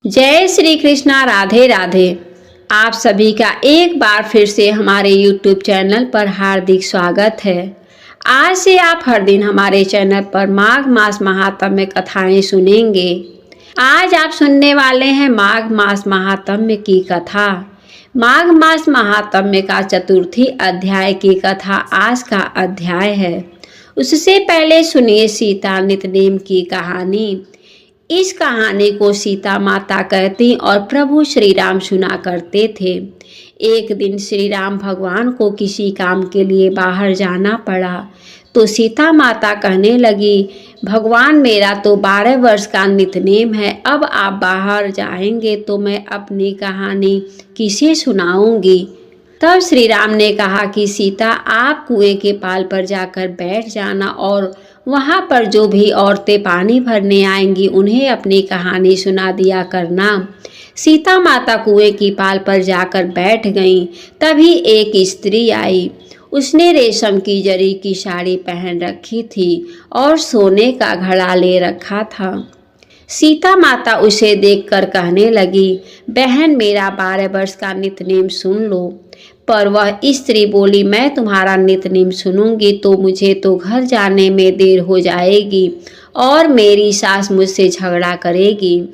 जय श्री कृष्णा। राधे राधे। आप सभी का एक बार फिर से हमारे YouTube चैनल पर हार्दिक स्वागत है। आज से आप हर दिन हमारे चैनल पर माघ मास महात्म्य कथाएं सुनेंगे। आज आप सुनने वाले हैं माघ मास महात्म्य की कथा। माघ मास महात्म्य का चतुर्थी अध्याय की कथा आज का अध्याय है। उससे पहले सुनिए सीता नितनेम की कहानी। इस कहानी को सीता माता कहती और प्रभु श्री राम सुना करते थे। एक दिन श्री राम भगवान को किसी काम के लिए बाहर जाना पड़ा तो सीता माता कहने लगी, भगवान मेरा तो 12 वर्ष का नितनेम है, अब आप बाहर जाएंगे तो मैं अपनी कहानी किसे सुनाऊंगी। तब श्री राम ने कहा कि सीता आप कुएं के पाल पर जाकर बैठ जाना और वहाँ पर जो भी औरतें पानी भरने आएंगी उन्हें अपनी कहानी सुना दिया करना। सीता माता कुएं की पाल पर जाकर बैठ गईं। तभी एक स्त्री आई। उसने रेशम की जरी की साड़ी पहन रखी थी और सोने का घड़ा ले रखा था। सीता माता उसे देखकर कहने लगी, बहन मेरा 12 वर्ष का नितनेम सुन लो। पर वह स्त्री बोली, मैं तुम्हारा नितनेम सुनूंगी तो मुझे तो घर जाने में देर हो जाएगी और मेरी सास मुझसे झगड़ा करेगी।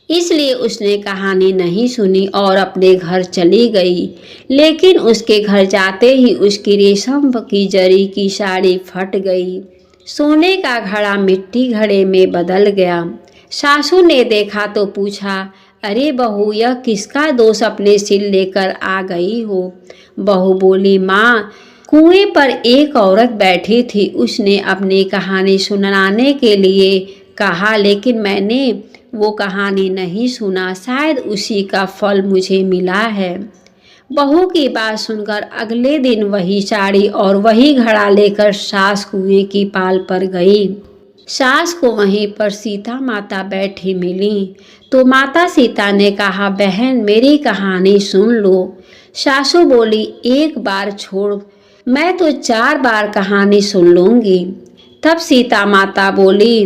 इसलिए उसने कहानी नहीं सुनी और अपने घर चली गई। लेकिन उसके घर जाते ही उसकी रेशम की जरी की साड़ी फट गई। सोने का घड़ा मिट्टी घड़े में बदल गया। सासू ने देखा तो पूछा, अरे बहू यह किसका दोष अपने सिर लेकर आ गई हो। बहू बोली, माँ कुएं पर एक औरत बैठी थी, उसने अपनी कहानी सुनाने के लिए कहा लेकिन मैंने वो कहानी नहीं सुना, शायद उसी का फल मुझे मिला है। बहू की बात सुनकर अगले दिन वही साड़ी और वही घड़ा लेकर सास कुएं की पाल पर गई। सास को वहीं पर सीता माता बैठी मिली तो माता सीता ने कहा, बहन मेरी कहानी सुन लो। सासू बोली, एक बार छोड़, मैं तो 4 बार कहानी सुन लूंगी। तब सीता माता बोली,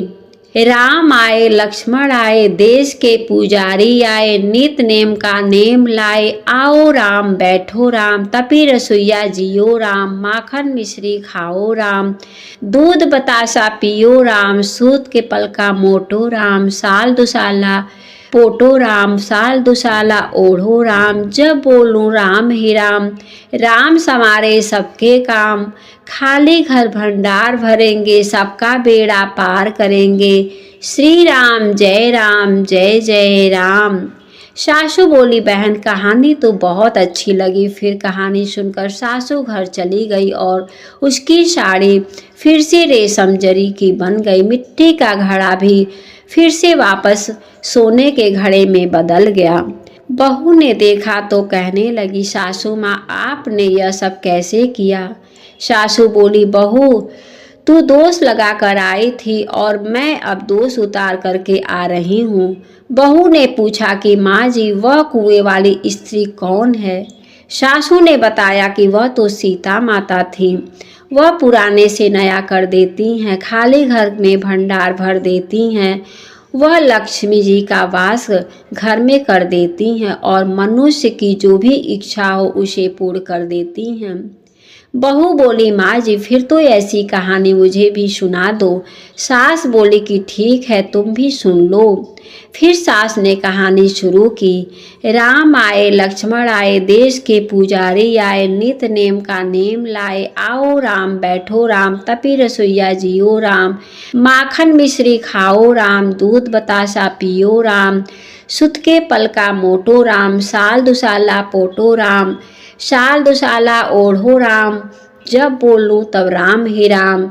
राम आए लक्ष्मण आए, देश के पुजारी आए, नित नेम का नेम लाए, आओ राम बैठो राम, तपी रसोइया जियो राम, माखन मिश्री खाओ राम, दूध बतासा पियो राम, सूत के पलका मोटो राम, साल दुसाला पोटो राम, साल दुसाला ओढ़ो राम, जब बोलूं राम ही राम, राम संवारे सबके काम, खाली घर भंडार भरेंगे, सबका बेड़ा पार करेंगे, श्री राम जय जय राम। सासू बोली, बहन कहानी तो बहुत अच्छी लगी। फिर कहानी सुनकर सासू घर चली गई और उसकी साड़ी फिर से रेशम जरी की बन गई। मिट्टी का घड़ा भी फिर से वापस सोने के घड़े में बदल गया। बहू ने देखा तो कहने लगी, सासू माँ आपने यह सब कैसे किया। सासू बोली, बहू तू दोष लगा कर आई थी और मैं अब दोष उतार करके आ रही हूँ। बहू ने पूछा कि माँ जी वह कुएं वाली स्त्री कौन है। सासू ने बताया कि वह तो सीता माता थी। वह पुराने से नया कर देती हैं, खाली घर में भंडार भर देती हैं। वह लक्ष्मी जी का वास घर में कर देती हैं और मनुष्य की जो भी इच्छा हो उसे पूर्ण कर देती हैं। बहू बोली, माँ जी फिर तो ऐसी कहानी मुझे भी सुना दो। सास बोली कि ठीक है तुम भी सुन लो। फिर सास ने कहानी शुरू की। राम आए लक्ष्मण आए, देश के पुजारी आए, नित नेम का नेम लाए, आओ राम बैठो राम, तपी रसोइया जियो राम, माखन मिश्री खाओ राम, दूध बतासा पियो राम, सुत के पलका मोटो राम, साल दुसाला पोटो राम, साल दुसाला ओढ़ो राम, जब बोलूं तब राम ही राम,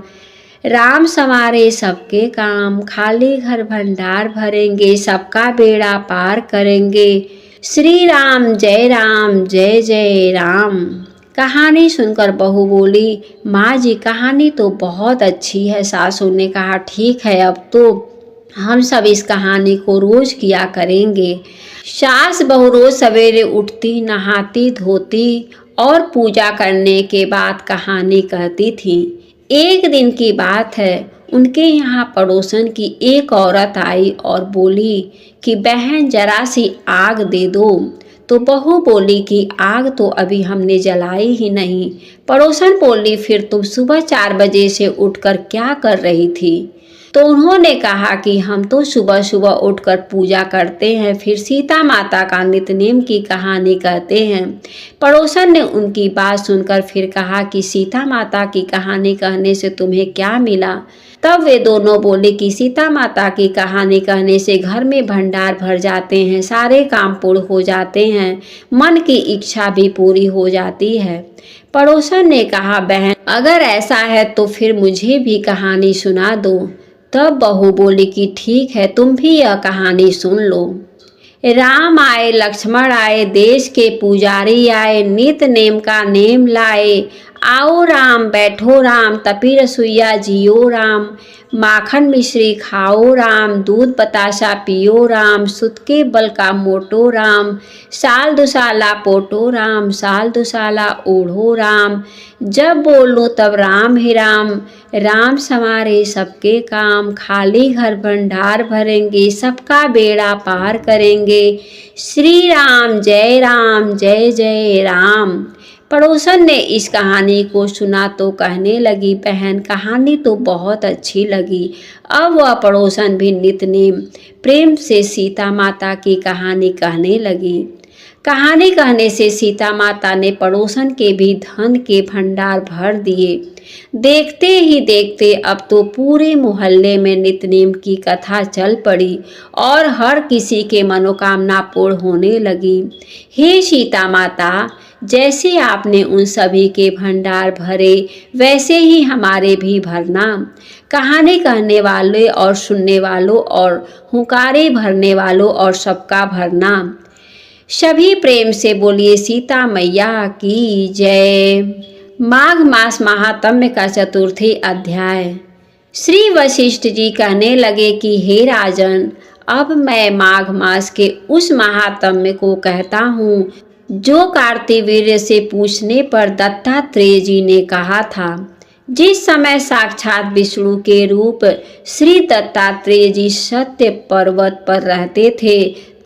राम संवारे सबके काम, खाली घर भंडार भरेंगे, सबका बेड़ा पार करेंगे, श्री राम जय जय राम। कहानी सुनकर बहू बोली, माँ जी कहानी तो बहुत अच्छी है। सासू ने कहा, ठीक है अब तो हम सब इस कहानी को रोज किया करेंगे। सास बहू रोज सवेरे उठती, नहाती धोती और पूजा करने के बाद कहानी कहती थी। एक दिन की बात है, उनके यहाँ पड़ोसन की एक औरत आई और बोली कि बहन जरा सी आग दे दो। तो बहू बोली कि आग तो अभी हमने जलाई ही नहीं। पड़ोसन बोली फिर तुम सुबह 4 बजे से उठकर क्या कर रही थी? तो उन्होंने कहा कि हम तो सुबह सुबह उठकर पूजा करते हैं, फिर सीता माता का नित्यनेम की कहानी कहते हैं। पड़ोसन ने उनकी बात सुनकर फिर कहा कि सीता माता की कहानी कहने से तुम्हें क्या मिला? तब वे दोनों बोले कि सीता माता की कहानी कहने से घर में भंडार भर जाते हैं, सारे काम पूर्ण हो जाते हैं, मन की इच्छा भी पूरी हो जाती है। पड़ोसन ने कहा बहन अगर ऐसा है तो फिर मुझे भी कहानी सुना दो। तब बहू बोली कि ठीक है, तुम भी यह कहानी सुन लो। राम आए लक्ष्मण आए, देश के पुजारी आए, नित नेम का नेम लाए। आओ राम बैठो राम, तपी रसोइया जियो राम। माखन मिश्री खाओ राम, दूध बताशा पियो राम। सुत के बल का मोटो राम, साल दुसाला पोटो राम। साल दुसाला ओढ़ो राम, जब बोलो तब राम ही राम। राम संवारे सबके काम, खाली घर भंडार भरेंगे, सबका बेड़ा पार करेंगे। श्री राम जय जय राम। पड़ोसन ने इस कहानी को सुना तो कहने लगी बहन कहानी तो बहुत अच्छी लगी। अब वह पड़ोसन भी नित्यनेम प्रेम से सीता माता की कहानी कहने लगी। कहानी कहने से सीता माता ने पड़ोसन के भी धन के भंडार भर दिए। देखते ही देखते अब तो पूरे मोहल्ले में नित्यनेम की कथा चल पड़ी और हर किसी के मनोकामना पूर्ण होने लगी। हे सीता माता, जैसे आपने उन सभी के भंडार भरे वैसे ही हमारे भी भरना। कहानी कहने वाले और सुनने वालों और हुंकारे भरने वालों और सबका भरना। सभी प्रेम से बोलिए सीता मैया की जय। माघ मास महात्म्य का चतुर्थी अध्याय। श्री वशिष्ठ जी कहने लगे कि हे राजन, अब मैं माघ मास के उस महात्म्य को कहता हूँ जो कार्तिवीर्य से पूछने पर दत्तात्रेय जी ने कहा था। जिस समय साक्षात विष्णु के रूप श्री दत्तात्रेय जी सत्य पर्वत पर रहते थे,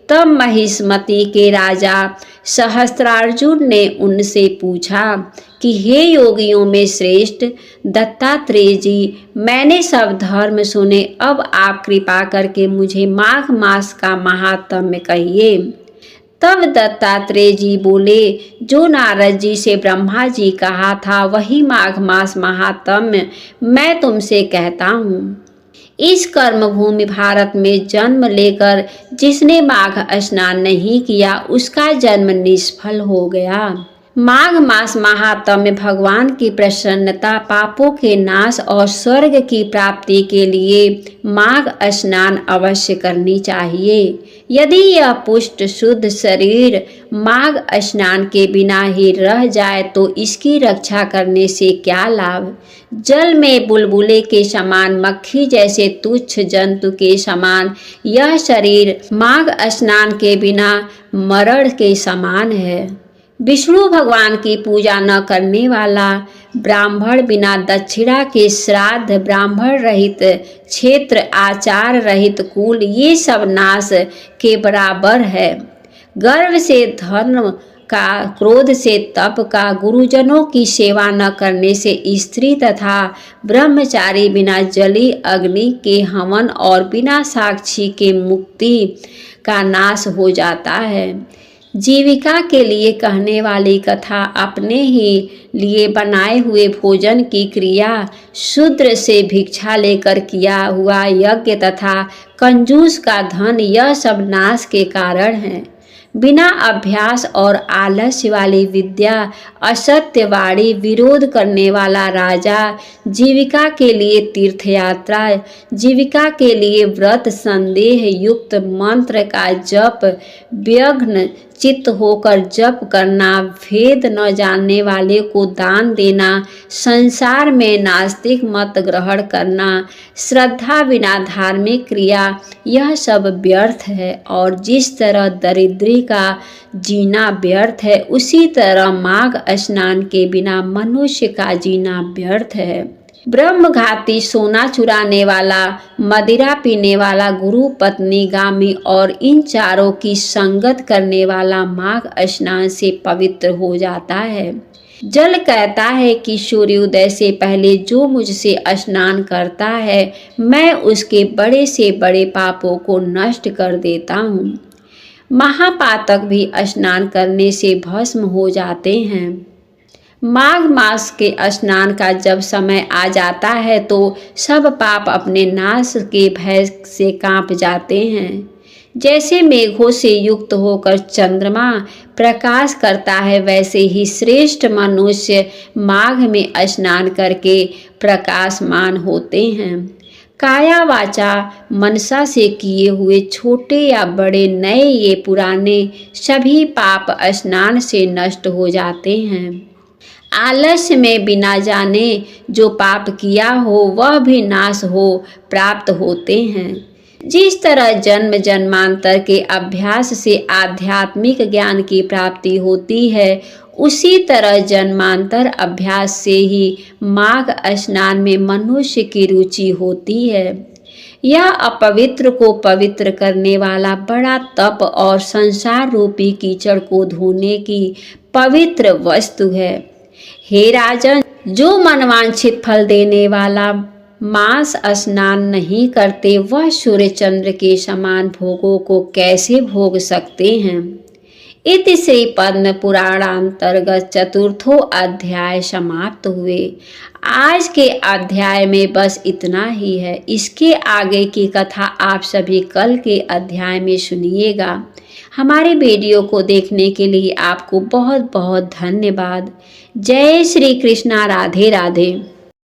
तब महिष्मति के राजा सहस्त्रार्जुन ने उनसे पूछा कि हे योगियों में श्रेष्ठ दत्तात्रेय जी, मैंने सब धर्म सुने, अब आप कृपा करके मुझे माघ मास का महात्म्य कहिए। तब दत्तात्रेय जी बोले, जो नारद जी से ब्रह्मा जी कहा था वही माघ मास महात्म्य मैं तुमसे कहता हूँ। इस कर्मभूमि भारत में जन्म लेकर जिसने माघ स्नान नहीं किया उसका जन्म निष्फल हो गया। माघ मास महात्म्य भगवान की प्रसन्नता, पापों के नाश और स्वर्ग की प्राप्ति के लिए माघ स्नान अवश्य करनी चाहिए। यदि यह पुष्ट शुद्ध शरीर माघ स्नान के बिना ही रह जाए तो इसकी रक्षा करने से क्या लाभ। जल में बुलबुले के समान, मक्खी जैसे तुच्छ जंतु के समान यह शरीर माघ स्नान के बिना मरण के समान है। विष्णु भगवान की पूजा न करने वाला ब्राह्मण, बिना दक्षिणा के श्राद्ध, ब्राह्मण रहित क्षेत्र, आचार रहित कुल, ये सब नाश के बराबर है। गर्व से धर्म का, क्रोध से तप का, गुरुजनों की सेवा न करने से स्त्री तथा ब्रह्मचारी, बिना जली अग्नि के हवन और बिना साक्षी के मुक्ति का नाश हो जाता है। जीविका के लिए कहने वाली कथा, अपने ही लिए बनाए हुए भोजन की क्रिया, शूद्र से भिक्षा लेकर किया हुआ यज्ञ तथा कंजूस का धन, यह सब नाश के कारण है। बिना अभ्यास और आलस्य वाली विद्या, असत्यवाणी, विरोध करने वाला राजा, जीविका के लिए तीर्थयात्रा, जीविका के लिए व्रत, संदेह युक्त मंत्र का जप, व्यग्न चित्त होकर जप करना, भेद न जानने वाले को दान देना, संसार में नास्तिक मत ग्रहण करना, श्रद्धा बिना धार्मिक क्रिया, यह सब व्यर्थ है। और जिस तरह दरिद्री का जीना व्यर्थ है, उसी तरह माघ स्नान के बिना मनुष्य का जीना व्यर्थ है। ब्रह्मघाती, सोना चुराने वाला, मदिरा पीने वाला, गुरु पत्नी गामी और इन चारों की संगत करने वाला माघ स्नान से पवित्र हो जाता है। जल कहता है कि सूर्योदय से पहले जो मुझसे स्नान करता है, मैं उसके बड़े से बड़े पापों को नष्ट कर देता हूँ। महापातक भी स्नान करने से भस्म हो जाते हैं। माघ मास के स्नान का जब समय आ जाता है तो सब पाप अपने नाश के भय से कांप जाते हैं। जैसे मेघों से युक्त होकर चंद्रमा प्रकाश करता है, वैसे ही श्रेष्ठ मनुष्य माघ में स्नान करके प्रकाशमान होते हैं। काया वाचा मनसा से किए हुए छोटे या बड़े, नए ये पुराने सभी पाप स्नान से नष्ट हो जाते हैं। आलस्य में बिना जाने जो पाप किया हो वह भी नाश हो प्राप्त होते हैं। जिस तरह जन्म जन्मांतर के अभ्यास से आध्यात्मिक ज्ञान की प्राप्ति होती है, उसी तरह जन्मांतर अभ्यास से ही माघ स्नान में मनुष्य की रुचि होती है। यह अपवित्र को पवित्र करने वाला बड़ा तप और संसार रूपी कीचड़ को धोने की पवित्र वस्तु है। हे राजन, जो मनवांछित फल देने वाला मास स्नान नहीं करते, वह सूर्य चंद्र के समान भोगों को कैसे भोग सकते हैं। इति श्री पद्म पुराणांतर्गत चतुर्थो अध्याय समाप्त हुए। आज के अध्याय में बस इतना ही है। इसके आगे की कथा आप सभी कल के अध्याय में सुनिएगा। हमारे वीडियो को देखने के लिए आपको बहुत बहुत धन्यवाद। जय श्री कृष्णा। राधे राधे।